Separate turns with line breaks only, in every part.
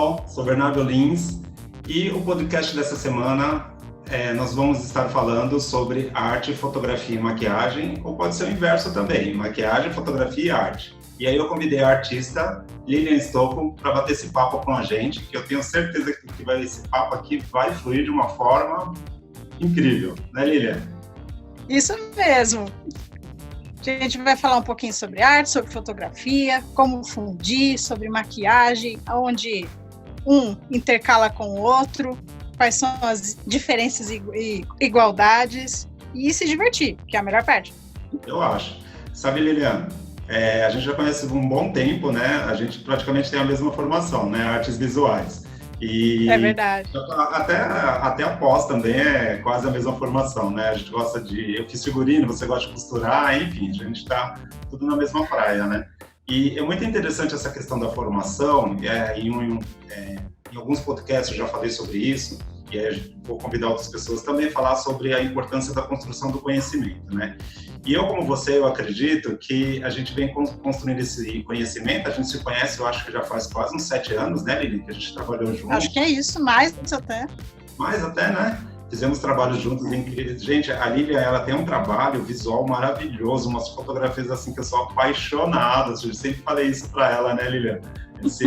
pessoal, sou Bernardo Lins e o podcast dessa semana nós vamos estar falando sobre arte, fotografia e maquiagem, ou pode ser o inverso também, maquiagem, fotografia e arte. E aí eu convidei a artista Lilian Stocco para bater esse papo com a gente, que eu tenho certeza que esse papo aqui vai fluir de uma forma incrível, né, Lilian?
Isso mesmo. A gente vai falar um pouquinho sobre arte, sobre fotografia, como fundir, sobre maquiagem, onde um intercala com o outro, quais são as diferenças e igualdades, e se divertir, que é a melhor parte.
Eu acho. Sabe, Lilian, a gente já conhece um bom tempo, né? A gente praticamente tem a mesma formação, né? Artes visuais. E
é verdade.
Até a pós também é quase a mesma formação, né? A gente gosta eu fiz figurino, você gosta de costurar, enfim, a gente está tudo na mesma praia, né? E é muito interessante essa questão da formação, em alguns podcasts eu já falei sobre isso, e aí vou convidar outras pessoas também a falar sobre a importância da construção do conhecimento, né? E eu, como você, eu acredito que a gente vem construindo esse conhecimento, a gente se conhece, eu acho que já faz quase uns 7 anos, né, Lili, que a gente trabalhou juntos.
Acho que é isso, mais até.
Mais até, né? Fizemos trabalhos juntos incríveis. Gente, a Lilian, ela tem um trabalho visual maravilhoso, umas fotografias assim que eu sou apaixonado. Eu sempre falei isso para ela, né, Lilian? Se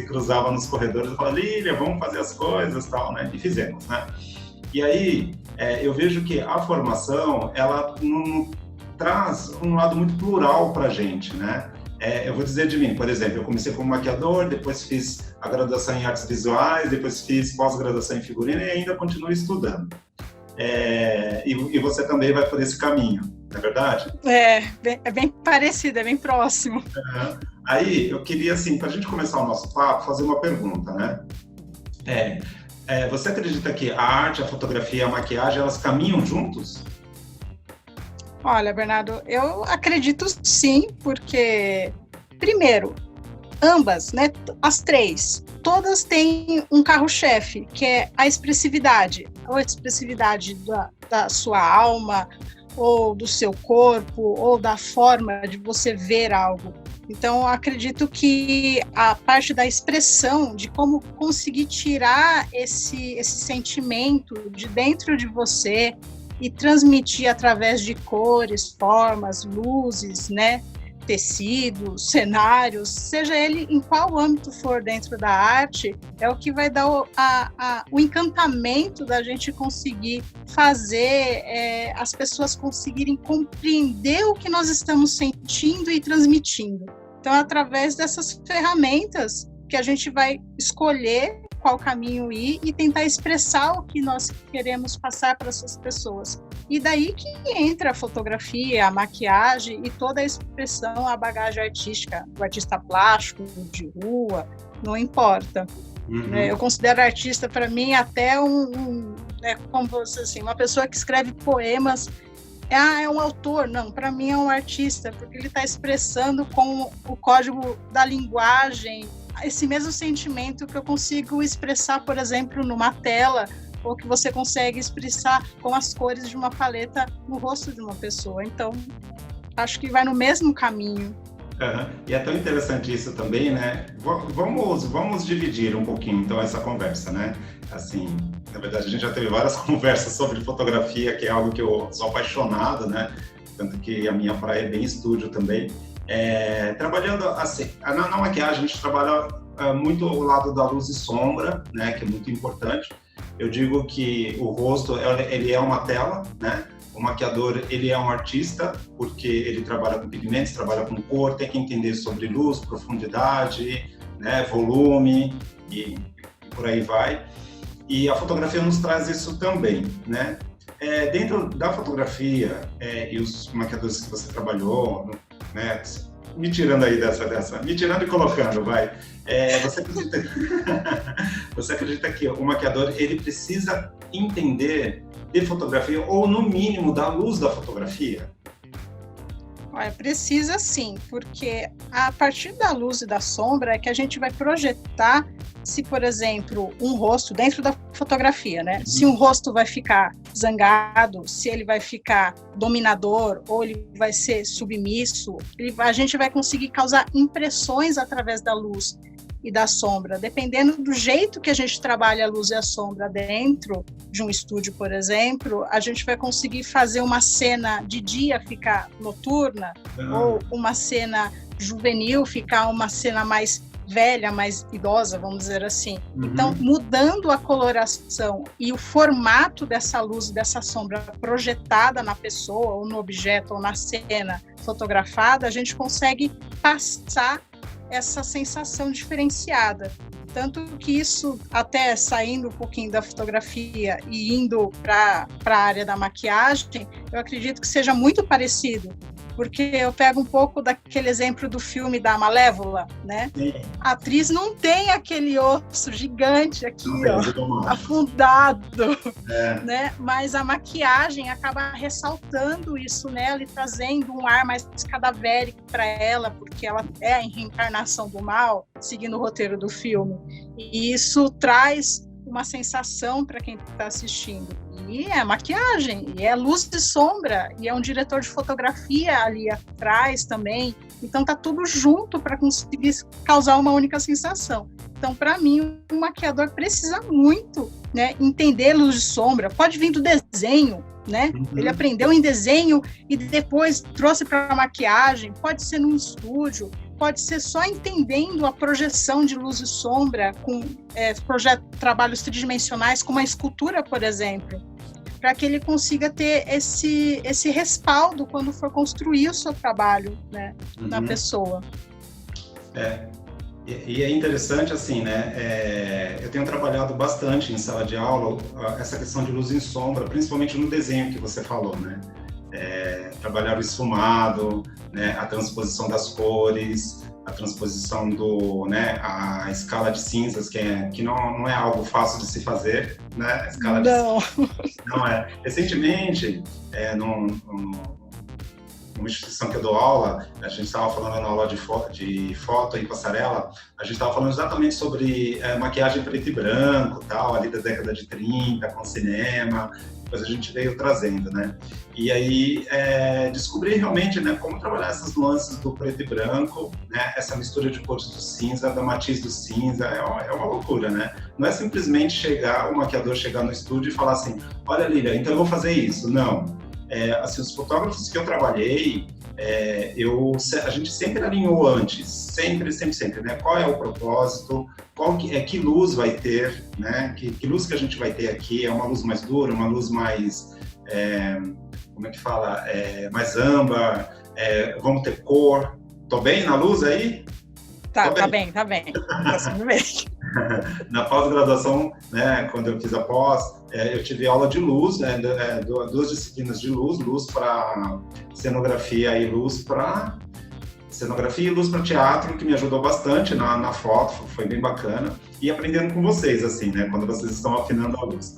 cruzava nos corredores e falava, Lilian, vamos fazer as coisas e tal, né? E fizemos, né? E aí, eu vejo que a formação, ela traz um lado muito plural para a gente, né? Eu vou dizer de mim, por exemplo, eu comecei como maquiador, depois fiz a graduação em artes visuais, depois fiz pós-graduação em figurino e ainda continuo estudando. E você também vai por esse caminho, não é verdade?
É bem parecido, é bem próximo.
Aí, eu queria, assim, para a gente começar o nosso papo, fazer uma pergunta, né? Você acredita que a arte, a fotografia e a maquiagem, elas caminham juntos?
Olha, Bernardo, eu acredito sim, porque, primeiro, ambas, né, as três, todas têm um carro-chefe, que é a expressividade, ou a expressividade da sua alma, ou do seu corpo, ou da forma de você ver algo. Então, eu acredito que a parte da expressão, de como conseguir tirar esse sentimento de dentro de você e transmitir através de cores, formas, luzes, né, tecidos, cenários, seja ele em qual âmbito for dentro da arte, é o que vai dar o encantamento da gente conseguir fazer as pessoas conseguirem compreender o que nós estamos sentindo e transmitindo. Então, através dessas ferramentas que a gente vai escolher qual caminho ir e tentar expressar o que nós queremos passar para essas pessoas. E daí que entra a fotografia, a maquiagem e toda a expressão, a bagagem artística, o artista plástico, de rua, não importa. Uhum. Eu considero artista, para mim, até como você, assim, uma pessoa que escreve poemas. É um autor, não, para mim é um artista, porque ele está expressando com o código da linguagem esse mesmo sentimento que eu consigo expressar, por exemplo, numa tela, ou que você consegue expressar com as cores de uma paleta no rosto de uma pessoa. Então, acho que vai no mesmo caminho.
E é tão interessante isso também, né? Vamos dividir um pouquinho, então, essa conversa, né? Assim, na verdade, a gente já teve várias conversas sobre fotografia, que é algo que eu sou apaixonado, né? Tanto que a minha praia é bem estúdio também. Trabalhando assim, na maquiagem, a gente trabalha muito o lado da luz e sombra, né? Que é muito importante. Eu digo que o rosto, ele é uma tela, né? O maquiador, ele é um artista, porque ele trabalha com pigmentos, trabalha com cor, tem que entender sobre luz, profundidade, né, volume e por aí vai. E a fotografia nos traz isso também, né? Dentro da fotografia e os maquiadores que você trabalhou, né, me tirando aí me tirando e colocando, vai. Você acredita que o maquiador, ele precisa entender de fotografia, ou no mínimo da luz da fotografia?
Olha, precisa sim, porque a partir da luz e da sombra é que a gente vai projetar se, por exemplo, um rosto dentro da fotografia, né? Se um rosto vai ficar zangado, se ele vai ficar dominador ou ele vai ser submisso, a gente vai conseguir causar impressões através da luz. e da sombra. Dependendo do jeito que a gente trabalha a luz e a sombra dentro de um estúdio, por exemplo, a gente vai conseguir fazer uma cena de dia ficar noturna, ou uma cena juvenil ficar uma cena mais velha, mais idosa, vamos dizer assim. Então, mudando a coloração e o formato dessa luz e dessa sombra projetada na pessoa, ou no objeto, ou na cena fotografada, a gente consegue passar essa sensação diferenciada. Tanto que isso, até saindo um pouquinho da fotografia e indo para a área da maquiagem, eu acredito que seja muito parecido. Porque eu pego um pouco daquele exemplo do filme da Malévola, né? Sim. A atriz não tem aquele osso gigante aqui, ó, afundado, né? Mas a maquiagem acaba ressaltando isso nela e trazendo um ar mais cadavérico para ela, porque ela é a reencarnação do mal, seguindo o roteiro do filme. E isso traz uma sensação para quem está assistindo. E é maquiagem, e é luz e sombra, e é um diretor de fotografia ali atrás também. Então tá tudo junto para conseguir causar uma única sensação. Então, para mim, o maquiador precisa muito, né, entender luz e sombra. Pode vir do desenho, né? Ele aprendeu em desenho e depois trouxe para a maquiagem. Pode ser num estúdio, pode ser só entendendo a projeção de luz e sombra com trabalhos tridimensionais, como a escultura, por exemplo, para que ele consiga ter esse respaldo quando for construir o seu trabalho, né, na pessoa.
E é interessante, assim, né, eu tenho trabalhado bastante em sala de aula essa questão de luz e sombra, principalmente no desenho que você falou, né, trabalhar o esfumado, né, a transposição das cores, a transposição a escala de cinzas, que não é algo fácil de se fazer, né, a escala não é. Recentemente, numa instituição que eu dou aula, a gente estava falando na aula de foto em passarela, a gente estava falando exatamente sobre maquiagem preto e branco, tal, ali da década de 30, com cinema, depois a gente veio trazendo, né? E aí descobri realmente, né, como trabalhar essas nuances do preto e branco, né, essa mistura de cores do cinza, da matiz do cinza, é uma loucura, né? Não é simplesmente o maquiador chegar no estúdio e falar assim, olha, Lília, então eu vou fazer isso. Não. Assim, os fotógrafos que eu trabalhei, a gente sempre alinhou antes, sempre, né? Qual é o propósito, que luz vai ter, né? Que luz que a gente vai ter aqui? É uma luz mais dura, uma luz mais, como é que fala? Mais âmbar, vamos ter cor. Tô bem na luz aí?
Tá bem. Tá tudo bem.
Na pós-graduação, né, quando eu fiz a pós, eu tive aula de luz, né, duas disciplinas de luz para cenografia e luz para teatro, que me ajudou bastante na foto, foi bem bacana, e aprendendo com vocês, assim, né, quando vocês estão afinando a luz.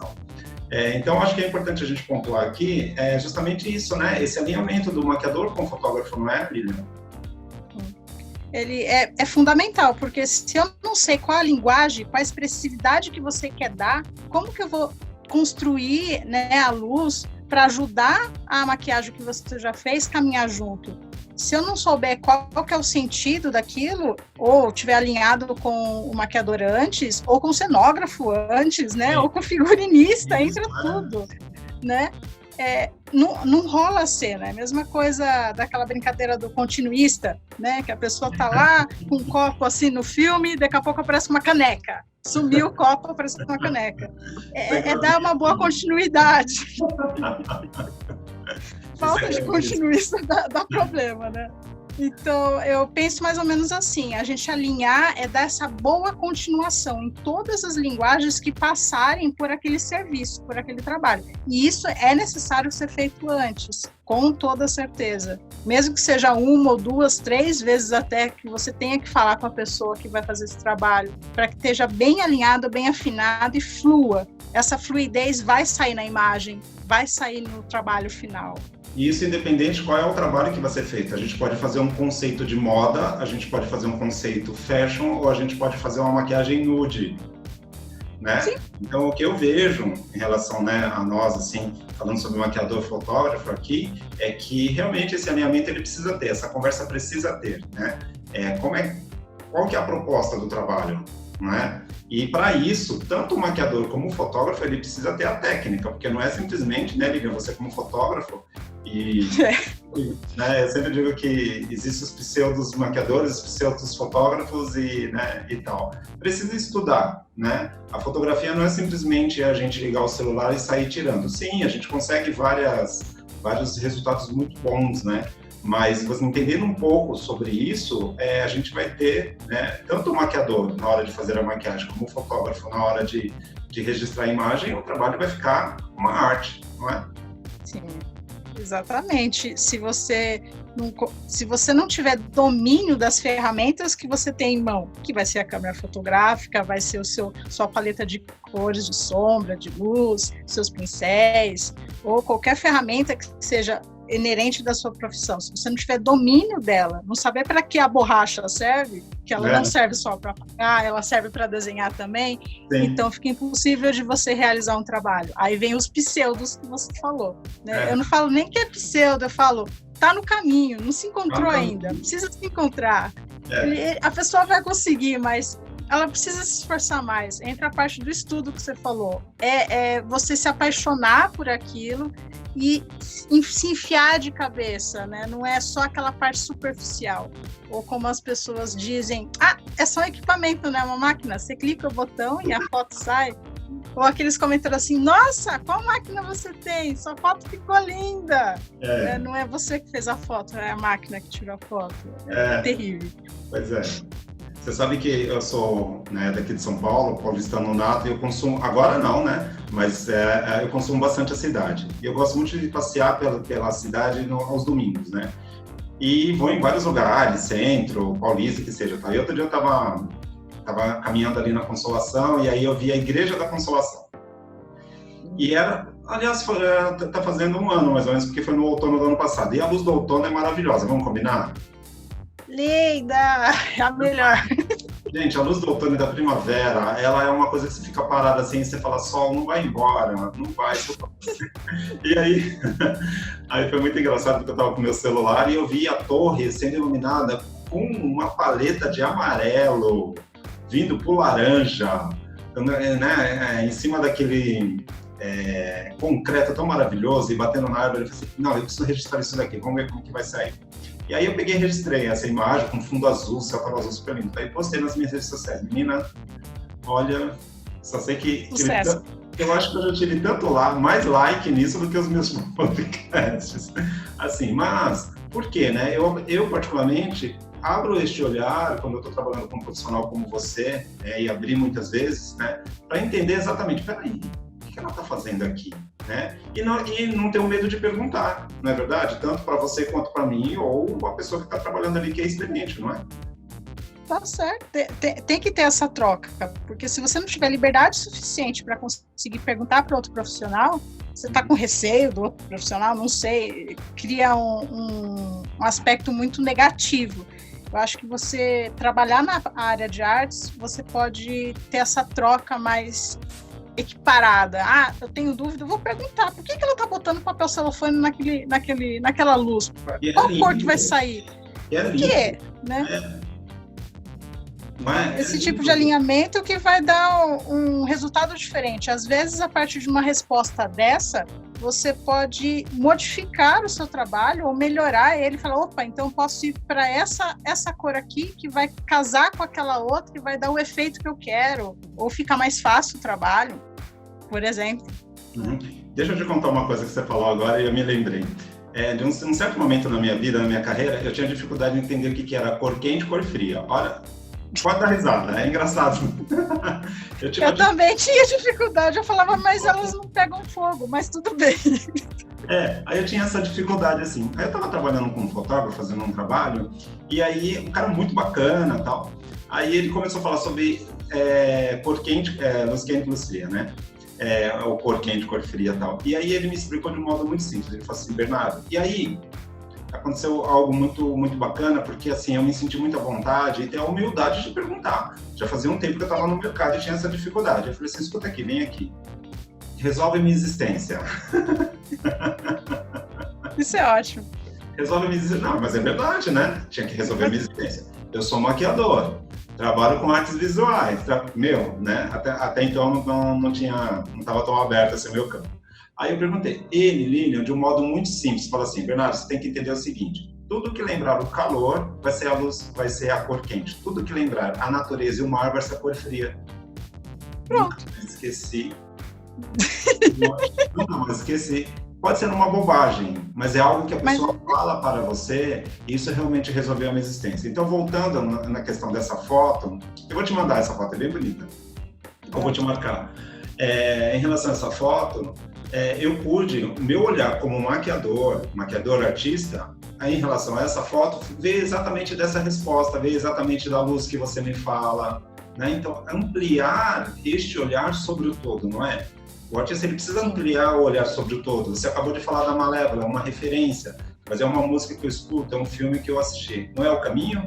Então, acho que é importante a gente pontuar aqui justamente isso, né, esse alinhamento do maquiador com o fotógrafo, não é, Lilian?
Ele é fundamental, porque se eu não sei qual a linguagem, qual a expressividade que você quer dar, como que eu vou construir, né, a luz para ajudar a maquiagem que você já fez caminhar junto? Se eu não souber qual que é o sentido daquilo, ou tiver alinhado com o maquiador antes, ou com o cenógrafo antes, né, ou com o figurinista, entra tudo, né? Não rola a cena, é a mesma coisa daquela brincadeira do continuista, né? Que a pessoa tá lá com um copo assim no filme, daqui a pouco aparece uma caneca. Sumiu o copo, aparece uma caneca. Dar uma boa continuidade. Falta de continuista dá problema, né? Então, eu penso mais ou menos assim, a gente alinhar dar essa boa continuação em todas as linguagens que passarem por aquele serviço, por aquele trabalho. E isso é necessário ser feito antes, com toda certeza. Mesmo que seja 1 ou 2, 3 vezes até que você tenha que falar com a pessoa que vai fazer esse trabalho, para que esteja bem alinhado, bem afinado e flua. Essa fluidez vai sair na imagem, vai sair no trabalho final.
E isso independente de qual é o trabalho que vai ser feito. A gente pode fazer um conceito de moda, a gente pode fazer um conceito fashion, ou a gente pode fazer uma maquiagem nude, né? Sim. Então, o que eu vejo em relação, né, a nós, assim, falando sobre maquiador fotógrafo aqui, é que realmente esse alinhamento ele precisa ter, essa conversa precisa ter, né? qual que é a proposta do trabalho, né? E para isso, tanto o maquiador como o fotógrafo, ele precisa ter a técnica, porque não é simplesmente, né, Lívia, você como fotógrafo, né, eu sempre digo que existem os pseudos maquiadores, os pseudos fotógrafos né, e tal. Precisa estudar, né? A fotografia não é simplesmente a gente ligar o celular e sair tirando. Sim, a gente consegue vários resultados muito bons, né? Mas você entendendo um pouco sobre isso, a gente vai ter, né, tanto o maquiador na hora de fazer a maquiagem, como o fotógrafo na hora de registrar a imagem, o trabalho vai ficar uma arte, não é?
Sim, exatamente. Se você não tiver domínio das ferramentas que você tem em mão, que vai ser a câmera fotográfica, vai ser sua paleta de cores, de sombra, de luz, seus pincéis, ou qualquer ferramenta que seja inerente da sua profissão, se você não tiver domínio dela, não saber para que a borracha serve, que ela não serve só para apagar, ela serve para desenhar também, Sim. Então fica impossível de você realizar um trabalho. Aí vem os pseudos que você falou, né? Eu não falo nem que é pseudo, eu falo, tá no caminho, não se encontrou ainda, precisa se encontrar. A pessoa vai conseguir, mas ela precisa se esforçar mais. Entra a parte do estudo que você falou, você se apaixonar por aquilo e se enfiar de cabeça, né? Não é só aquela parte superficial, ou como as pessoas dizem, é só um equipamento, né? Uma máquina, você clica o botão e a foto sai, ou aqueles comentários assim, nossa, qual máquina você tem? Sua foto ficou linda. Não é você que fez a foto, é a máquina que tirou a foto. É terrível.
Pois é. Você sabe que eu sou, né, daqui de São Paulo, paulistano nato, e eu consumo, agora não, né, mas eu consumo bastante a cidade. E eu gosto muito de passear pela cidade aos domingos, né, e vou em vários lugares, centro, paulista, que seja, tá? E outro dia eu tava caminhando ali na Consolação, e aí eu vi a Igreja da Consolação. E aliás, tá fazendo um ano mais ou menos, porque foi no outono do ano passado, e a luz do outono é maravilhosa, vamos combinar?
Linda! É a melhor.
Gente, a luz do outono e da primavera, ela é uma coisa que você fica parada assim, e você fala, sol, não vai embora, não vai. E aí foi muito engraçado, porque eu estava com o meu celular e eu vi a torre sendo iluminada com uma paleta de amarelo, vindo pro laranja, né, em cima daquele concreto tão maravilhoso, e batendo na árvore, eu falei assim, não, eu preciso registrar isso daqui, vamos ver como que vai sair. E aí eu peguei e registrei essa imagem com fundo azul, céu tava azul super lindo. Aí postei nas minhas redes sociais. Menina, olha, só sei que eu acho que eu já tive tanto mais like nisso do que os meus podcasts. Assim, mas por quê, né? Eu particularmente abro este olhar quando eu estou trabalhando com um profissional como você, e abri muitas vezes, né, para entender exatamente, peraí, o que ela está fazendo aqui? Né? E não ter o medo de perguntar, não é verdade? Tanto para você quanto para mim, ou a pessoa que está trabalhando ali que é experiente, não é?
Tá certo, tem que ter essa troca, porque se você não tiver liberdade suficiente para conseguir perguntar para outro profissional, você está com receio do outro profissional, não sei, cria um aspecto muito negativo. Eu acho que você trabalhar na área de artes, você pode ter essa troca mais equiparada. Eu tenho dúvida, eu vou perguntar, por que ela tá botando papel celofane naquela luz? Qual cor que vai sair? Por quê? Né? Esse tipo de alinhamento que vai dar um resultado diferente. Às vezes, a partir de uma resposta dessa, você pode modificar o seu trabalho ou melhorar ele, falar, opa, então eu posso ir para essa cor aqui, que vai casar com aquela outra, que vai dar o efeito que eu quero, ou fica mais fácil o trabalho, por exemplo.
Deixa eu te contar uma coisa que você falou agora e eu me lembrei. De um certo momento na minha vida, na minha carreira, eu tinha dificuldade de entender o que era cor quente e cor fria. Olha, pode dar risada, é engraçado.
Eu também tinha dificuldade, eu falava, mas elas não pegam fogo, mas tudo bem.
Aí eu tinha essa dificuldade, assim. Aí eu tava trabalhando com um fotógrafo, fazendo um trabalho, e aí um cara muito bacana e tal. Aí ele começou a falar sobre cor quente, luz quente e luz fria, né? Ou cor quente, cor fria e tal. E aí ele me explicou de um modo muito simples. Ele falou assim, Bernardo, e aí aconteceu algo muito, muito bacana, porque assim, eu me senti muito à vontade e ter a humildade de perguntar. Já fazia um tempo que eu estava no mercado e tinha essa dificuldade. Eu falei assim, escuta aqui, vem aqui. Resolve minha existência.
Isso é ótimo.
Resolve minha existência. Não, mas é verdade, né? Tinha que resolver minha existência. Eu sou maquiador. trabalho com artes visuais, né? Até então não estava tão aberto esse meu campo. Aí eu perguntei, Lilian, de um modo muito simples, fala assim, Bernardo, você tem que entender o seguinte, tudo que lembrar o calor vai ser a luz, vai ser a cor quente. Tudo que lembrar a natureza e o mar vai ser a cor fria.
Pronto.
Esqueci. Nunca mais esqueci. Pode ser uma bobagem, mas é algo que a pessoa fala para você e isso realmente resolveu a minha existência. Então, voltando na questão dessa foto, eu vou te mandar essa foto, é bem bonita. Eu vou te marcar. Em relação a essa foto, eu pude, o meu olhar como maquiador artista, em relação a essa foto, ver exatamente dessa resposta, ver exatamente da luz que você me fala, né? Então, ampliar este olhar sobre o todo, não é? O artista ele precisa ampliar o olhar sobre o todo. Você acabou de falar da Malévola, é uma referência, mas é uma música que eu escuto, é um filme que eu assisti. Não é o caminho?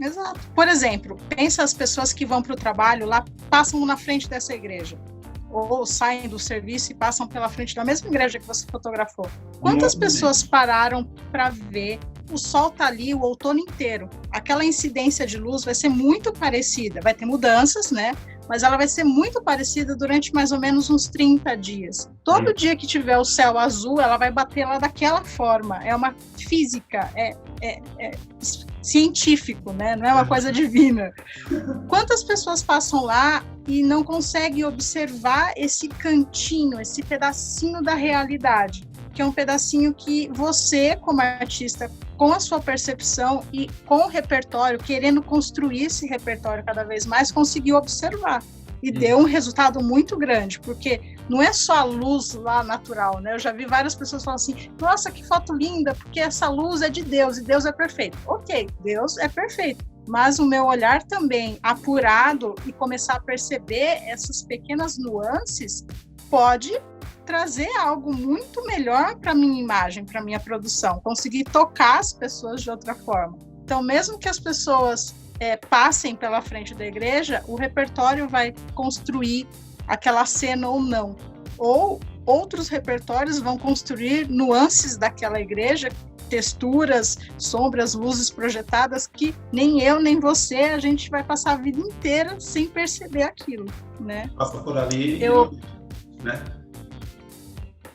Exato. Por exemplo, pensa as pessoas que vão para o trabalho lá, passam na frente dessa igreja, ou saem do serviço e passam pela frente da mesma igreja que você fotografou. Quantas pessoas pararam para ver? O sol tá ali o outono inteiro. Aquela incidência de luz vai ser muito parecida, vai ter mudanças, né? Mas ela vai ser muito parecida durante mais ou menos uns 30 dias. Todo dia que tiver o céu azul, ela vai bater lá daquela forma. É uma física, é científico, né? Não é uma coisa divina. Quantas pessoas passam lá e não conseguem observar esse cantinho, esse pedacinho da realidade? Que é um pedacinho que você, como artista, com a sua percepção e com o repertório, querendo construir esse repertório cada vez mais, conseguiu observar. E deu um resultado muito grande, porque não é só a luz lá natural, né? Eu já vi várias pessoas falando assim, nossa, que foto linda, porque essa luz é de Deus, e Deus é perfeito. Ok, Deus é perfeito. Mas o meu olhar também apurado e começar a perceber essas pequenas nuances pode trazer algo muito melhor para minha imagem, para minha produção, conseguir tocar as pessoas de outra forma. Então, mesmo que as pessoas passem pela frente da igreja, o repertório vai construir aquela cena ou não. Ou outros repertórios vão construir nuances daquela igreja, texturas, sombras, luzes projetadas que nem eu, nem você, a gente vai passar a vida inteira sem perceber aquilo, né?
Passa por ali, né?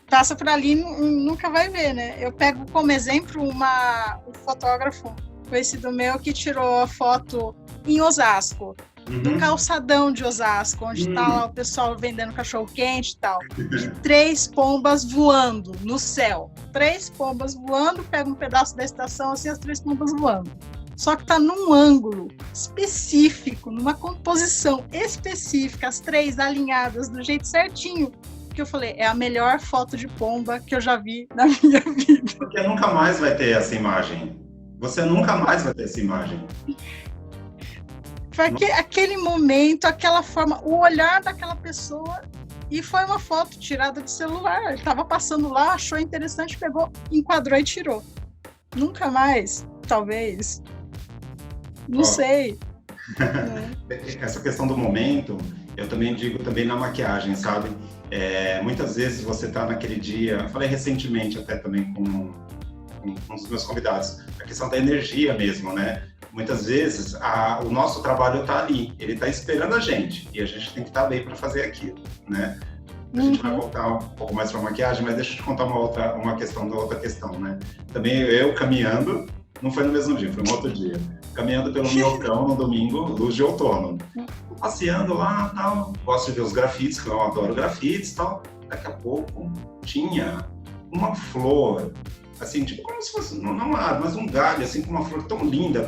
Passa por ali e nunca vai ver, né? Eu pego como exemplo um fotógrafo conhecido meu que tirou a foto em Osasco, no calçadão de Osasco, onde tá lá o pessoal vendendo cachorro-quente e tal, de 3 pombas voando no céu. 3 pombas voando, pega um pedaço da estação, assim, as 3 pombas voando. Só que tá num ângulo específico, numa composição específica, as 3 alinhadas do jeito certinho, que eu falei, é a melhor foto de pomba que eu já vi na minha vida.
Porque nunca mais vai ter essa imagem. Você nunca mais vai ter essa imagem.
Foi aquele momento, aquela forma, o olhar daquela pessoa, e foi uma foto tirada de celular. Ele estava passando lá, achou interessante, pegou, enquadrou e tirou. Nunca mais, talvez. Não sei.
Essa questão do momento, eu também digo também na maquiagem, sabe? Muitas vezes você está naquele dia, eu falei recentemente até também com um dos meus convidados, a questão da energia mesmo, né? Muitas vezes o nosso trabalho está ali, ele está esperando a gente e a gente tem que estar bem para fazer aquilo, né? A gente vai voltar um pouco mais para a maquiagem, mas deixa eu te contar uma questão da outra questão, né? Também eu caminhando, não foi no mesmo dia, foi no outro dia, caminhando pelo Minhocão no domingo, luz de outono, passeando lá, tal, gosto de ver os grafites, que eu adoro grafites, tal. Daqui a pouco tinha uma flor, assim, tipo como se fosse, não uma árvore, mas um galho, assim, com uma flor tão linda,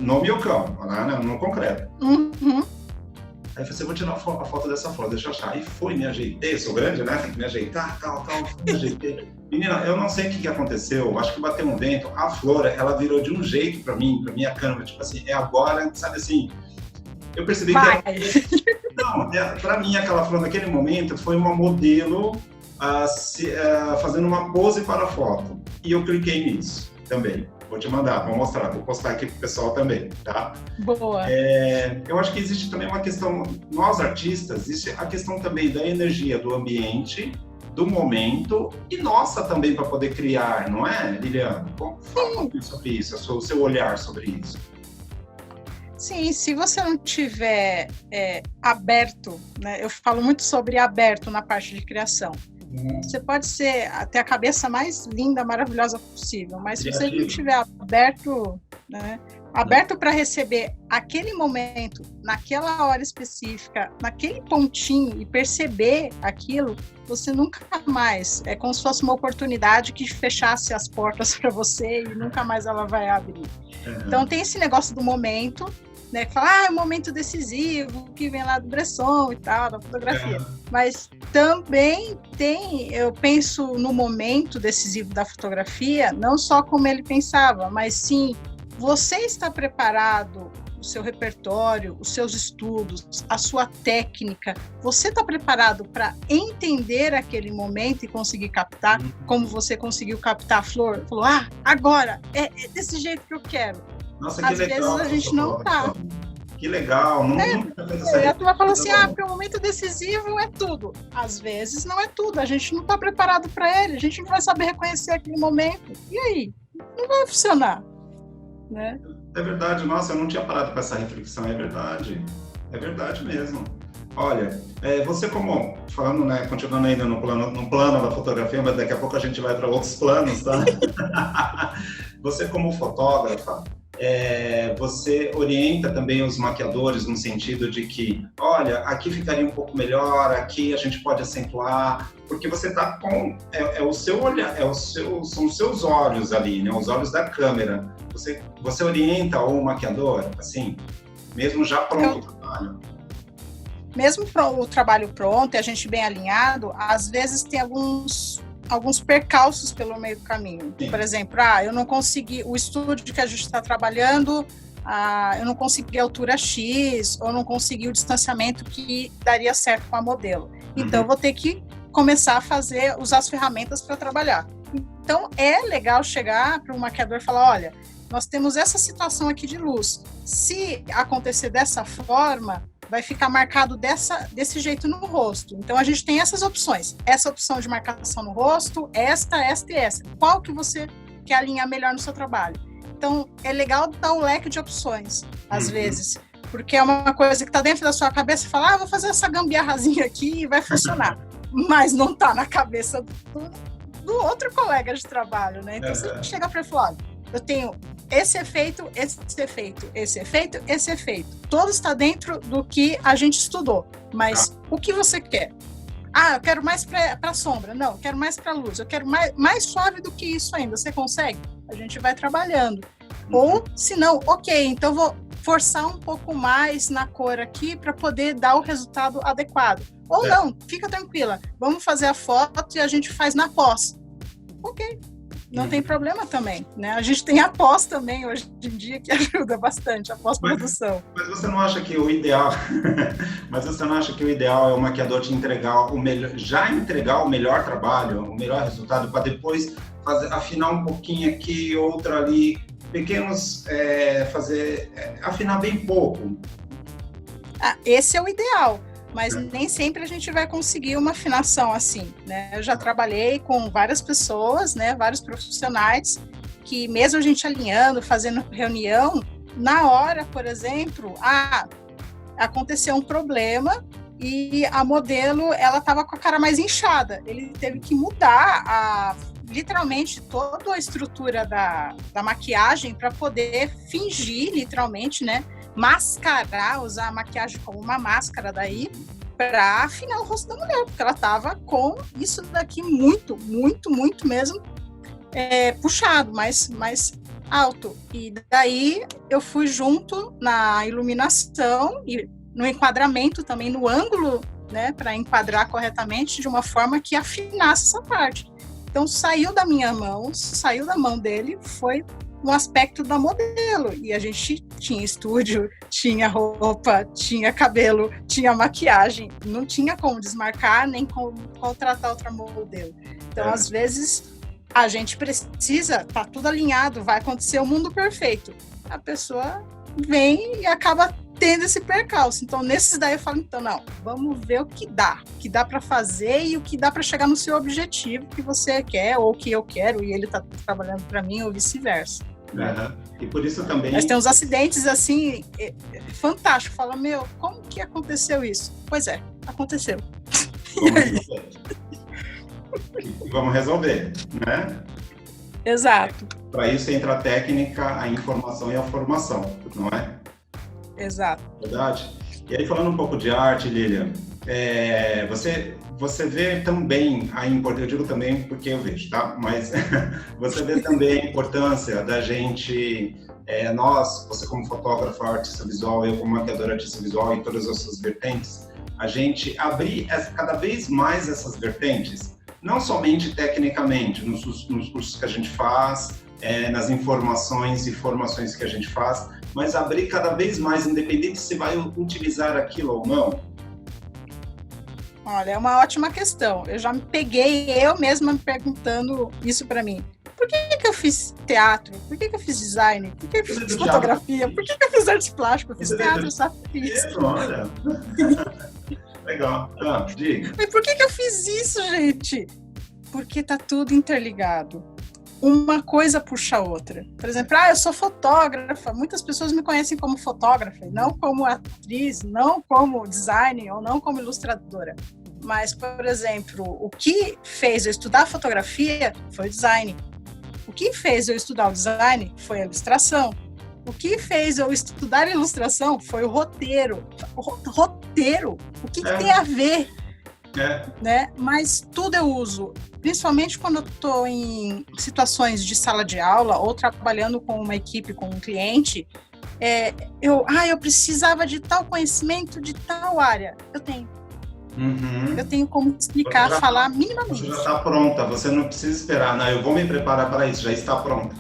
no Minhocão, lá no concreto. Aí eu falei assim, vou tirar a foto dessa flor, deixa eu achar. Aí fui, me ajeitei, eu sou grande, né? Tem que me ajeitar, tal, me ajeitei. Menina, eu não sei o que aconteceu, acho que bateu um vento, a flor, ela virou de um jeito pra minha câmera, tipo assim, é agora, sabe assim, eu percebi que pra mim aquela flor naquele momento foi uma modelo fazendo uma pose para a foto, e eu cliquei nisso também. Vou te mandar, vou mostrar, vou postar aqui pro pessoal também, tá?
Boa.
Eu acho que existe também uma questão, nós artistas, existe a questão também da energia do ambiente, do momento e nossa também para poder criar, não é, Lilian? Fala sobre isso, o seu olhar sobre isso.
Sim, se você não tiver aberto, né? Eu falo muito sobre aberto na parte de criação. Você pode ter a cabeça mais linda, maravilhosa possível, mas se você não tiver aberto, né, aberto para receber aquele momento, naquela hora específica, naquele pontinho e perceber aquilo, você nunca mais, é como se fosse uma oportunidade que fechasse as portas para você e nunca mais ela vai abrir. Então tem esse negócio do momento, né, que fala, é um momento decisivo, que vem lá do Bresson e tal, da fotografia. Mas também eu penso no momento decisivo da fotografia, não só como ele pensava, mas sim, você está preparado, o seu repertório, os seus estudos, a sua técnica, você está preparado para entender aquele momento e conseguir captar, como você conseguiu captar a flor? Falou, agora, é desse jeito que eu quero.
Nossa, que
às
legal,
vezes a gente não tá.
Que legal.
A turma falou assim, porque o momento decisivo é tudo. Às vezes não é tudo, a gente não está preparado para ele, a gente não vai saber reconhecer aquele momento. E aí? Não vai funcionar. Né?
É verdade, nossa, eu não tinha parado com essa reflexão, é verdade mesmo. Olha, você como, falando, né, continuando ainda no plano da fotografia, mas daqui a pouco a gente vai para outros planos, tá? Você como fotógrafa, você orienta também os maquiadores no sentido de que, olha, aqui ficaria um pouco melhor, aqui a gente pode acentuar, porque você está com o seu olhar, são os seus olhos ali, né, os olhos da câmera. Você orienta o maquiador, assim, mesmo já pronto o trabalho?
Mesmo o trabalho pronto e a gente bem alinhado, às vezes tem alguns percalços pelo meio do caminho. Sim. Por exemplo, eu não consegui, o estúdio que a gente está trabalhando, eu não consegui a altura X, ou não consegui o distanciamento que daria certo com a modelo. Então, eu vou ter que começar a usar as ferramentas para trabalhar. Então, é legal chegar para o maquiador e falar, olha, nós temos essa situação aqui de luz. Se acontecer dessa forma, vai ficar marcado desse jeito no rosto. Então, a gente tem essas opções. Essa opção de marcação no rosto, esta e essa. Qual que você quer alinhar melhor no seu trabalho? Então, é legal dar um leque de opções, às vezes. Porque é uma coisa que está dentro da sua cabeça e fala, vou fazer essa gambiarrazinha aqui e vai funcionar. Mas não está na cabeça do outro colega de trabalho, né? Então, você chega para ele e fala, olha, eu tenho esse efeito, esse efeito, esse efeito, esse efeito. Todo está dentro do que a gente estudou. Mas o que você quer? Eu quero mais para sombra. Não, eu quero mais para luz. Eu quero mais suave do que isso ainda. Você consegue? A gente vai trabalhando. Ou, se não, ok, então eu vou forçar um pouco mais na cor aqui para poder dar o resultado adequado. Ou não, fica tranquila. Vamos fazer a foto e a gente faz na pós. Ok. Não tem problema também, né? A gente tem a pós também hoje em dia que ajuda bastante, a pós-produção.
Mas você não acha que o ideal é o maquiador te entregar o melhor, já entregar o melhor trabalho, o melhor resultado, para depois afinar um pouquinho aqui, outra ali, pequenos, afinar bem pouco?
Esse é o ideal. Mas nem sempre a gente vai conseguir uma afinação assim, né? Eu já trabalhei com várias pessoas, né? Vários profissionais que mesmo a gente alinhando, fazendo reunião, na hora, por exemplo, aconteceu um problema e a modelo, ela estava com a cara mais inchada. Ele teve que mudar literalmente toda a estrutura da maquiagem para poder fingir, literalmente, né? Mascarar, usar a maquiagem como uma máscara daí, para afinar o rosto da mulher, porque ela estava com isso daqui muito, muito, muito mesmo puxado, mais alto. E daí eu fui junto na iluminação e no enquadramento também, no ângulo, né, para enquadrar corretamente de uma forma que afinasse essa parte. Então saiu da minha mão, saiu da mão dele, foi um aspecto da modelo, e a gente tinha estúdio, tinha roupa, tinha cabelo, tinha maquiagem, não tinha como desmarcar, nem como contratar outra modelo. Então, às vezes, a gente precisa, tá tudo alinhado, vai acontecer o mundo perfeito. A pessoa vem e acaba tendo esse percalço. Então, nesses daí eu falo, então, não, vamos ver o que dá para fazer e o que dá para chegar no seu objetivo que você quer, ou que eu quero, e ele tá trabalhando para mim, ou vice-versa.
Uhum. E por isso também...
Mas tem uns acidentes, assim, fantásticos. Fala, meu, como que aconteceu isso? Pois é, aconteceu.
Vamos resolver, né?
Exato.
Para isso entra a técnica, a informação e a formação, não é?
Exato.
Verdade? E aí, falando um pouco de arte, Lilian, você vê também a importância, eu digo também porque eu vejo, tá? Mas você vê também a importância da gente, nós, você como fotógrafo, artista visual, eu como maquiador, artista visual, em todas as suas vertentes, a gente abrir cada vez mais essas vertentes, não somente tecnicamente, nos cursos que a gente faz, nas informações e formações que a gente faz, mas abrir cada vez mais, independente se vai utilizar aquilo ou não.
Olha, é uma ótima questão. Eu já me peguei, eu mesma me perguntando isso para mim. Por que eu fiz teatro? Por que eu fiz design? Por que eu fiz fotografia? Por que eu fiz artes plásticas? Eu fiz teatro, só fiz.
Olha. Legal. Diga.
Mas por que eu fiz isso, gente? Porque tá tudo interligado. Uma coisa puxa a outra. Por exemplo, eu sou fotógrafa. Muitas pessoas me conhecem como fotógrafa, não como atriz, não como designer ou não como ilustradora. Mas, por exemplo, o que fez eu estudar fotografia foi o design. O que fez eu estudar o design foi a ilustração. O que fez eu estudar ilustração foi o roteiro. Roteiro? O que tem a ver? Né? Mas tudo eu uso, principalmente quando eu estou em situações de sala de aula ou trabalhando com uma equipe, com um cliente, eu precisava de tal conhecimento de tal área. Eu tenho.
Uhum.
Eu tenho como explicar, falar minimamente.
Você já está pronta, você não precisa esperar, eu vou me preparar para isso, já está pronta.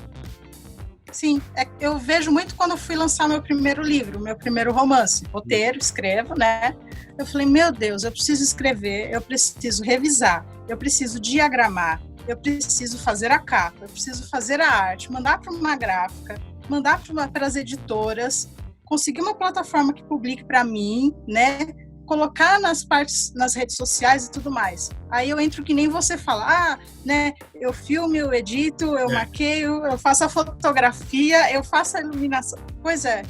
Sim, eu vejo muito quando eu fui lançar meu primeiro livro, meu primeiro romance, roteiro, escrevo, né? Eu falei, meu Deus, eu preciso escrever, eu preciso revisar, eu preciso diagramar, eu preciso fazer a capa, eu preciso fazer a arte, mandar para uma gráfica, mandar para as editoras, conseguir uma plataforma que publique para mim, né? Colocar nas redes sociais e tudo mais. Aí eu entro que nem você fala, né? Eu filmo, eu edito, eu maqueio, eu faço a fotografia, eu faço a iluminação. Pois é,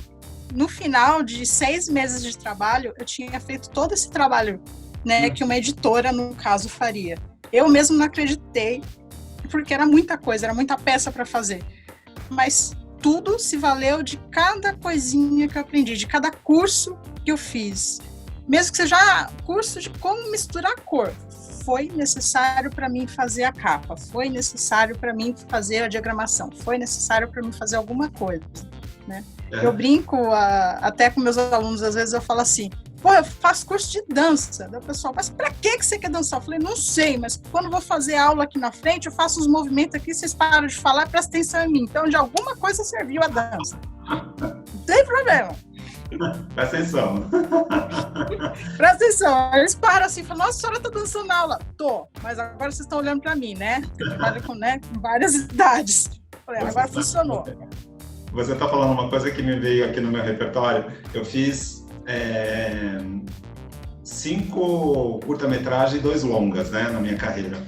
no final de 6 meses de trabalho, eu tinha feito todo esse trabalho, né? Que uma editora, no caso, faria. Eu mesmo não acreditei, porque era muita coisa, era muita peça para fazer. Mas tudo se valeu de cada coisinha que eu aprendi, de cada curso que eu fiz. Mesmo que seja curso de como misturar cor, foi necessário para mim fazer a capa, foi necessário para mim fazer a diagramação, foi necessário para mim fazer alguma coisa, né? Eu brinco até com meus alunos, às vezes eu falo assim, eu faço curso de dança. Daí o pessoal, mas para que você quer dançar? Eu falei, não sei, mas quando eu vou fazer aula aqui na frente, eu faço uns movimentos aqui, vocês param de falar, prestem atenção em mim. Então, de alguma coisa serviu a dança. Não tem problema.
Presta atenção.
Presta atenção. Eles param assim e falam, nossa, a senhora tá dançando na aula. Tô, mas agora vocês estão olhando para mim, né? Você trabalha com várias idades. Falei, agora funcionou.
Você está falando uma coisa que me veio aqui no meu repertório. Eu fiz 5 curta-metragens e 2 longas, né, na minha carreira.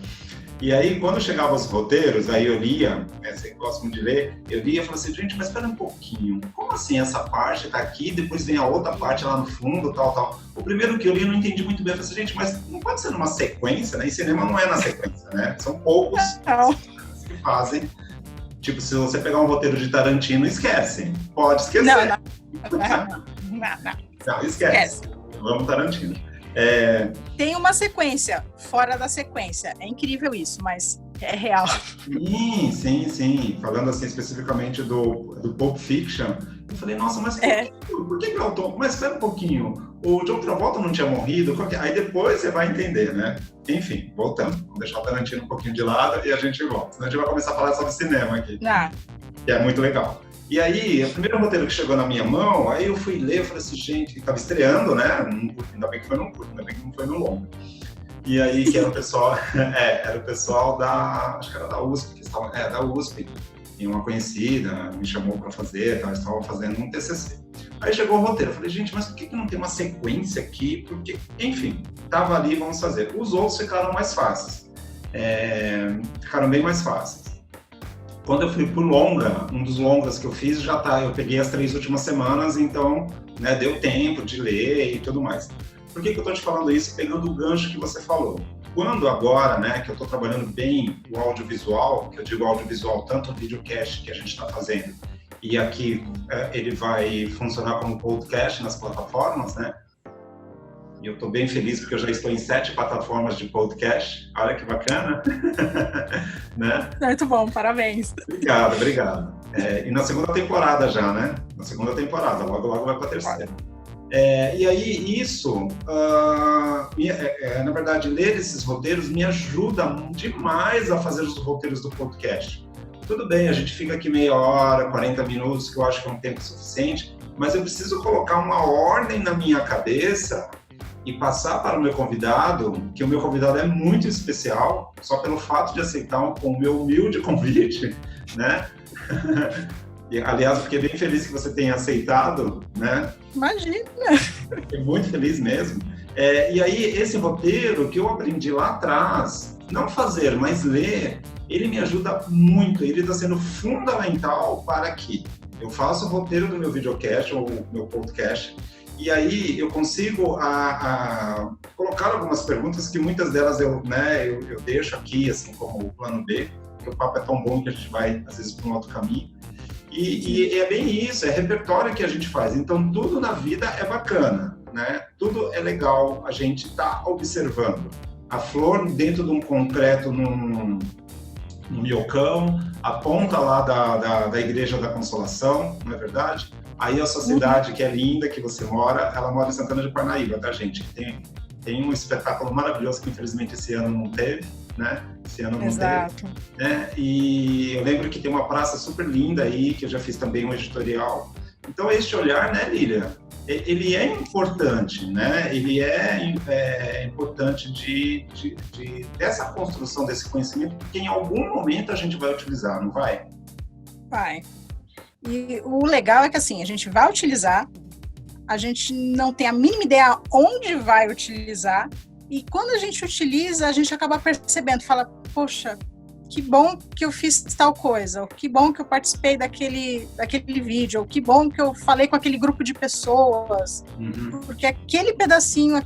E aí, quando chegavam os roteiros, aí eu lia, você gosta muito de ler, eu lia e falava assim, gente, mas espera um pouquinho, como assim essa parte tá aqui, depois vem a outra parte lá no fundo, tal. O primeiro que eu li eu não entendi muito bem, eu falei assim, gente, mas não pode ser numa sequência, né? E cinema não é na sequência, né? São poucos que fazem. Tipo, se você pegar um roteiro de Tarantino, esquece. Pode esquecer. Não, esquece. Vamos Tarantino.
Tem uma sequência fora da sequência. É incrível isso, mas é real.
Sim. Falando assim especificamente do Pulp Fiction, eu falei, nossa, mas por que o Tom... Mas espera um pouquinho, o John Travolta não tinha morrido? Aí depois você vai entender, né? Enfim, voltando. Vamos deixar o Tarantino um pouquinho de lado e a gente volta. Senão a gente vai começar a falar sobre cinema aqui. Que é muito legal. E aí, o primeiro roteiro que chegou na minha mão, aí eu fui ler, eu falei assim, gente, que estava estreando, né? Ainda bem que foi num curto, ainda bem que não foi no longo. E aí, que era o pessoal, era o pessoal acho que era da USP, que estava, da USP, e uma conhecida me chamou para fazer, eles estavam fazendo um TCC. Aí chegou o roteiro, eu falei, gente, mas por que não tem uma sequência aqui? Porque, enfim, estava ali, vamos fazer. Os outros ficaram mais fáceis, ficaram bem mais fáceis. Quando eu fui pro longa, um dos longas que eu fiz eu peguei as 3 últimas semanas, então, né, deu tempo de ler e tudo mais. Por que eu estou te falando isso? Pegando o gancho que você falou. Quando agora, né, que eu estou trabalhando bem o audiovisual, que eu digo audiovisual, tanto o videocast que a gente está fazendo, e aqui ele vai funcionar como podcast nas plataformas, né? E eu estou bem feliz porque eu já estou em 7 plataformas de podcast. Olha que bacana. Né?
Muito bom, parabéns.
Obrigado. E na segunda temporada já, né? Na segunda temporada, logo vai para a terceira. E aí isso, na verdade, ler esses roteiros me ajuda demais a fazer os roteiros do podcast. Tudo bem, a gente fica aqui meia hora, 40 minutos, que eu acho que é um tempo suficiente, mas eu preciso colocar uma ordem na minha cabeça e passar para o meu convidado, que o meu convidado é muito especial, só pelo fato de aceitar o meu humilde convite, né? E, aliás, eu fiquei bem feliz que você tenha aceitado, né?
Imagina!
Fiquei muito feliz mesmo. E aí, esse roteiro que eu aprendi lá atrás, não fazer, mas ler, ele me ajuda muito, ele está sendo fundamental para que eu faça o roteiro do meu videocast ou meu podcast, e aí eu consigo colocar algumas perguntas que muitas delas eu deixo aqui, assim, como o plano B, porque o papo é tão bom que a gente vai, às vezes, para um outro caminho. E é bem isso, é repertório que a gente faz. Então, tudo na vida é bacana, né? Tudo é legal a gente tá observando. A flor dentro de um concreto, num miocão, a ponta lá da Igreja da Consolação, não é verdade? Aí a sociedade que é linda, que você mora, ela mora em Santana de Parnaíba, tá, gente? Tem um espetáculo maravilhoso que, infelizmente, esse ano não teve, né? Esse ano não
Exato.
teve, né? E eu lembro que tem uma praça super linda aí, que eu já fiz também um editorial. Então, este olhar, né, Lília? Ele é importante, né? Ele é importante dessa construção desse conhecimento, porque em algum momento a gente vai utilizar, não vai?
Vai. E o legal é que, assim, a gente vai utilizar, a gente não tem a mínima ideia onde vai utilizar, e quando a gente utiliza, a gente acaba percebendo, fala, poxa, que bom que eu fiz tal coisa, ou que bom que eu participei daquele vídeo, ou que bom que eu falei com aquele grupo de pessoas, porque aquele pedacinho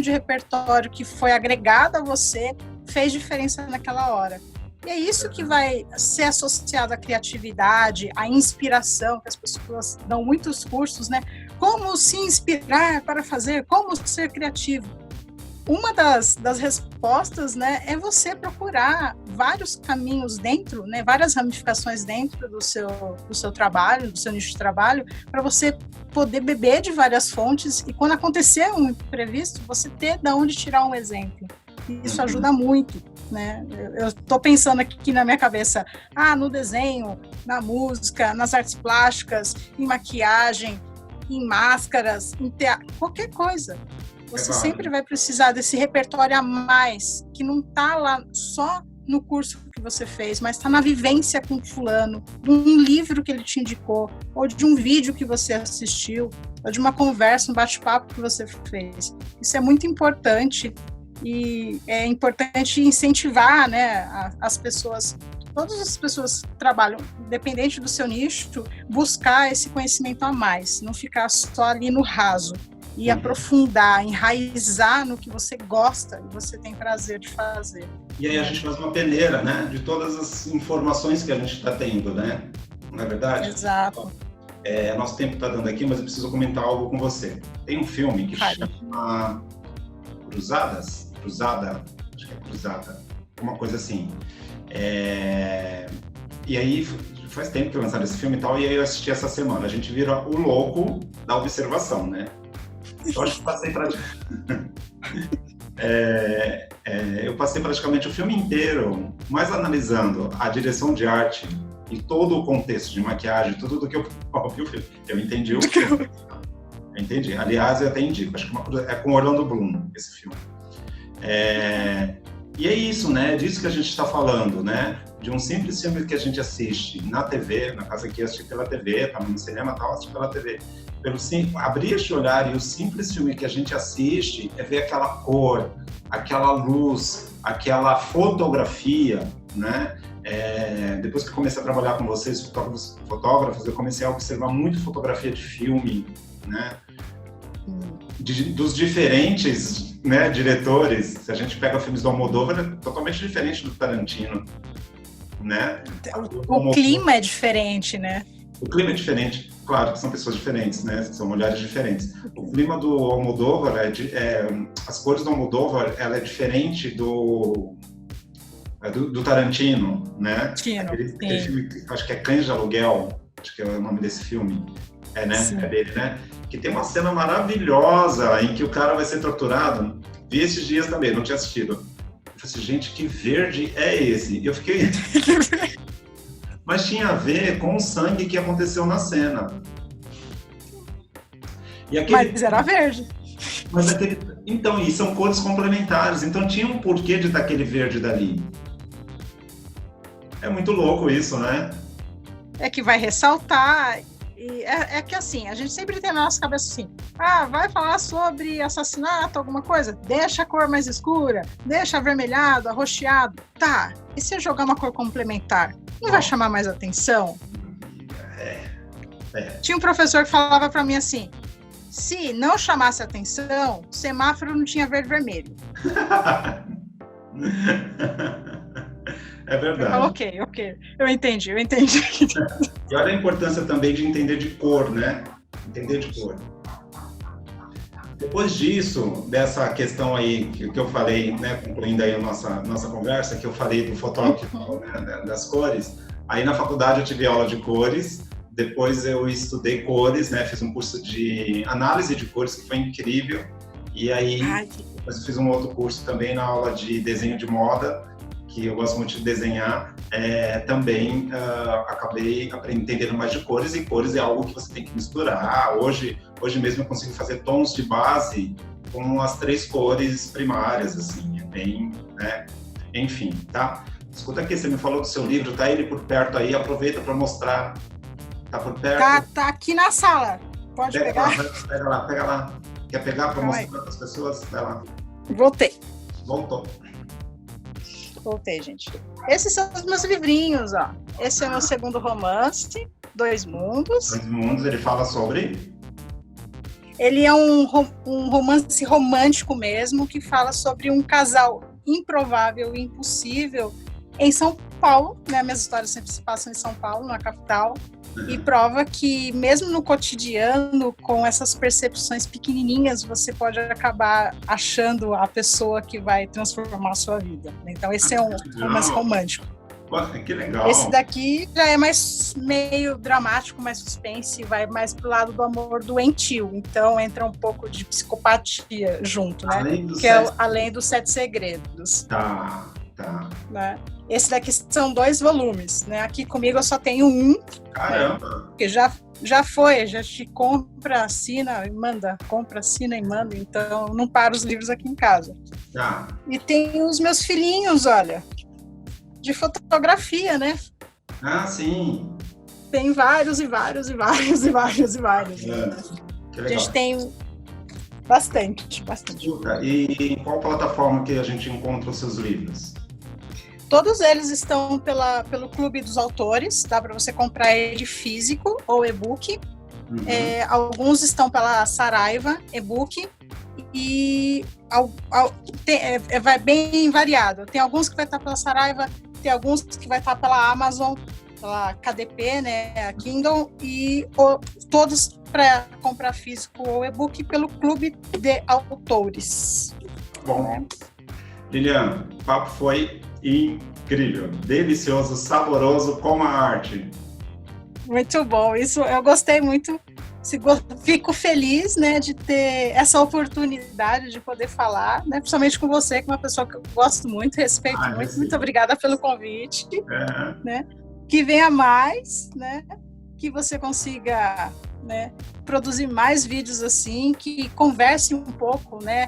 de repertório que foi agregado a você fez diferença naquela hora. E é isso que vai ser associado à criatividade, à inspiração, que as pessoas dão muitos cursos, né? Como se inspirar para fazer, como ser criativo. Uma das respostas, né, é você procurar vários caminhos dentro, né, várias ramificações dentro do seu trabalho, do seu nicho de trabalho, para você poder beber de várias fontes e quando acontecer um imprevisto, você ter de onde tirar um exemplo. Isso ajuda muito, né? Eu estou pensando aqui na minha cabeça, no desenho, na música, nas artes plásticas, em maquiagem, em máscaras, em teatro, qualquer coisa. Você sempre vai precisar desse repertório a mais, que não está lá só no curso que você fez, mas está na vivência com fulano, de um livro que ele te indicou, ou de um vídeo que você assistiu, ou de uma conversa, um bate-papo que você fez. Isso é muito importante e é importante incentivar, né, as pessoas, todas as pessoas que trabalham, independente do seu nicho, buscar esse conhecimento a mais, não ficar só ali no raso. E aprofundar, enraizar no que você gosta e você tem prazer de fazer.
E aí a gente faz uma peneira, né, de todas as informações que a gente está tendo, né? Não é verdade?
Exato.
Nosso tempo está dando aqui, mas eu preciso comentar algo com você. Tem um filme que chama Cruzada, acho que é Cruzada, uma coisa assim. E aí faz tempo que lançaram esse filme e tal, e aí eu assisti essa semana. A gente vira o louco da observação, né? Eu acho que passei eu passei praticamente o filme inteiro, mais analisando a direção de arte e todo o contexto de maquiagem, tudo do que eu vi o filme. Eu entendi o filme. Eu entendi. Aliás, eu até indico. Acho que é com Orlando Bloom, esse filme. E é isso, né? Disso que a gente está falando, né? De um simples filme que a gente assiste na TV, na casa aqui assiste pela TV, tá no cinema, tal, assiste pela TV. Abrir este olhar e o simples filme que a gente assiste é ver aquela cor, aquela luz, aquela fotografia, né? Depois que eu comecei a trabalhar com vocês, fotógrafos, eu comecei a observar muito fotografia de filme, né? Dos diferentes, né, diretores. Se a gente pega filmes do Almodóvar, é totalmente diferente do Tarantino, né?
O clima é diferente, né?
O clima é diferente, claro que são pessoas diferentes, né? São olhares diferentes. O clima do Almodóvar, as cores do Almodóvar, ela é diferente do Tarantino, né? Aquele filme, acho que é Cães de Aluguel, acho que é o nome desse filme, né? Sim. É dele, né? Que tem uma cena maravilhosa em que o cara vai ser torturado. Vi esses dias também, não tinha assistido. Eu falei assim, gente, que verde é esse? E eu fiquei... Mas tinha a ver com o sangue que aconteceu na cena.
Mas era verde.
Então, e são cores complementares. Então tinha um porquê de estar aquele verde dali. É muito louco isso, né?
É que vai ressaltar... É que assim, a gente sempre tem na nossa cabeça assim, vai falar sobre assassinato, alguma coisa, deixa a cor mais escura, deixa avermelhado, arroxeado, tá, e se eu jogar uma cor complementar, não vai chamar mais atenção? Tinha um professor que falava pra mim assim, se não chamasse atenção, semáforo não tinha verde e vermelho.
É verdade.
Ok. Eu entendi.
E olha a importância também de entender de cor, né? Entender de cor. Depois disso, dessa questão aí que eu falei, né, concluindo aí a nossa conversa, que eu falei do fotógrafo, né, das cores, aí na faculdade eu tive aula de cores, depois eu estudei cores, né, fiz um curso de análise de cores que foi incrível, e aí depois eu fiz um outro curso também na aula de desenho de moda, que eu gosto muito de desenhar, também acabei entendendo mais de cores, e cores é algo que você tem que misturar. Hoje mesmo eu consigo fazer tons de base com as 3 cores primárias, assim, é bem, né? Enfim, tá? Escuta aqui, você me falou do seu livro, tá ele por perto aí, aproveita para mostrar. Tá por perto?
Tá aqui na sala, pode pegar?
Pega lá. Quer pegar para mostrar para as pessoas? Vai lá. Voltou.
Voltei, gente. Esses são os meus livrinhos, ó. Esse é o meu segundo romance, Dois Mundos.
Dois Mundos, ele fala sobre?
Ele é um romance romântico mesmo, que fala sobre um casal improvável e impossível em São Paulo, né? Minhas histórias sempre se passam em São Paulo, na capital, e prova que mesmo no cotidiano, com essas percepções pequenininhas, você pode acabar achando a pessoa que vai transformar a sua vida. Então esse é um romance romântico.
Nossa, que legal.
Esse daqui já é mais meio dramático, mais suspense, vai mais pro lado do amor doentio. Então entra um pouco de psicopatia junto, né? Além dos 7 segredos.
Tá.
Né? Esse daqui são 2 volumes, né? Aqui comigo eu só tenho um.
Caramba!
Né? Porque já te compra, assina e manda. Compra, assina e manda. Então não paro os livros aqui em casa.
Tá.
E tem os meus filhinhos, olha, de fotografia, né?
Sim.
Tem vários. Né?
Que legal.
A gente tem bastante.
E em qual plataforma que a gente encontra os seus livros?
Todos eles estão pelo Clube dos Autores, dá para você comprar ele físico ou e-book. Alguns estão pela Saraiva, e-book, e vai bem variado. Tem alguns que vai estar pela Saraiva, tem alguns que vai estar pela Amazon, pela KDP, né, a Kindle, e todos para comprar físico ou e-book pelo Clube de Autores.
Bom, Lilian, o papo foi incrível, delicioso, saboroso como a arte.
Muito bom, isso eu gostei muito. Fico feliz, né, de ter essa oportunidade de poder falar, né, principalmente com você, que é uma pessoa que eu gosto muito, respeito muito. Sim. Muito obrigada pelo convite. Né? Que venha mais, né, que você consiga, né, produzir mais vídeos assim, que converse um pouco, né,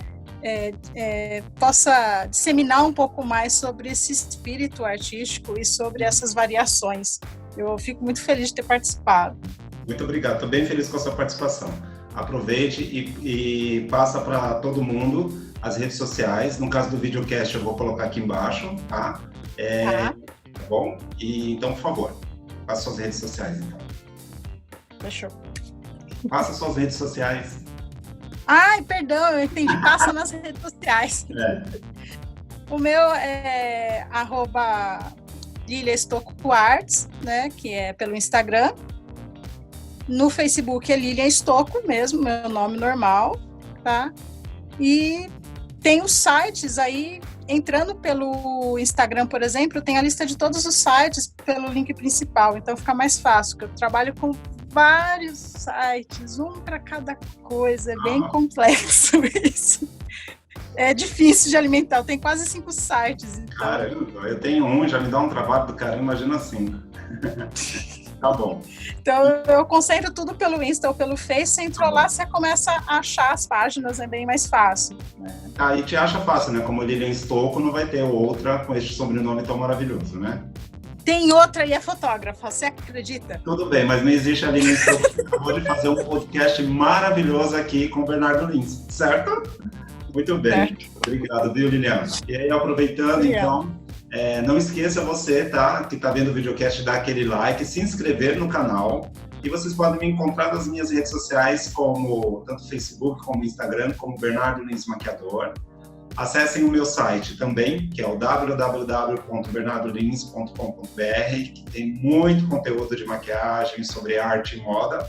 possa disseminar um pouco mais sobre esse espírito artístico e sobre essas variações. Eu fico muito feliz de ter participado.
Muito obrigado, estou bem feliz com a sua participação. Aproveite e passa para todo mundo as redes sociais. No caso do videocast, eu vou colocar aqui embaixo, tá? bom? E então, por favor, faça suas redes sociais, então.
Fechou.
Faça suas redes sociais.
Ai, perdão, eu entendi. Passa nas redes sociais. O meu é @LiliaEstoccoArts, né? Que é pelo Instagram. No Facebook é Lilian Estocco mesmo, meu nome normal, tá? E tem os sites aí, entrando pelo Instagram, por exemplo, tem a lista de todos os sites pelo link principal, então fica mais fácil, porque eu trabalho com vários sites, um para cada coisa, é bem complexo isso. É difícil de alimentar, eu tenho quase 5 sites. Então...
Caramba, eu tenho um, já me dá um trabalho do caramba, imagina 5. Tá bom.
Então eu concentro tudo pelo Insta ou pelo Face, você entrou lá, você começa a achar as páginas, é bem mais fácil. Né?
E te acha fácil, né? Como Lilian Estocco, não vai ter outra com este sobrenome tão maravilhoso, né?
Tem outra e é fotógrafa, você acredita?
Tudo bem, mas não existe a Lilian Estocco que acabou de fazer um podcast maravilhoso aqui com o Bernardo Lins, certo? Muito bem, obrigado, viu, Lilian? E aí, aproveitando, então, não esqueça você, tá, que tá vendo o videocast, dar aquele like, se inscrever no canal, e vocês podem me encontrar nas minhas redes sociais, como tanto Facebook, como Instagram, como Bernardo Lins Maquiador. Acessem o meu site também, que é o www.bernardolins.com.br, que tem muito conteúdo de maquiagem sobre arte e moda,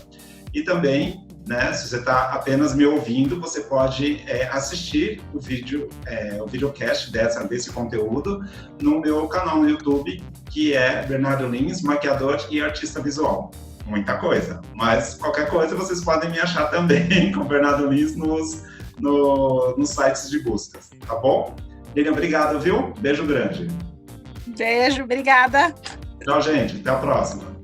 e também, né, se você está apenas me ouvindo, você pode assistir o videocast desse conteúdo no meu canal no YouTube, que é Bernardo Lins, maquiador e artista visual. Muita coisa, mas qualquer coisa vocês podem me achar também com Bernardo Lins nos sites de buscas, tá bom? Lilian, obrigado, viu? Beijo grande.
Beijo, obrigada.
Tchau, gente. Até a próxima.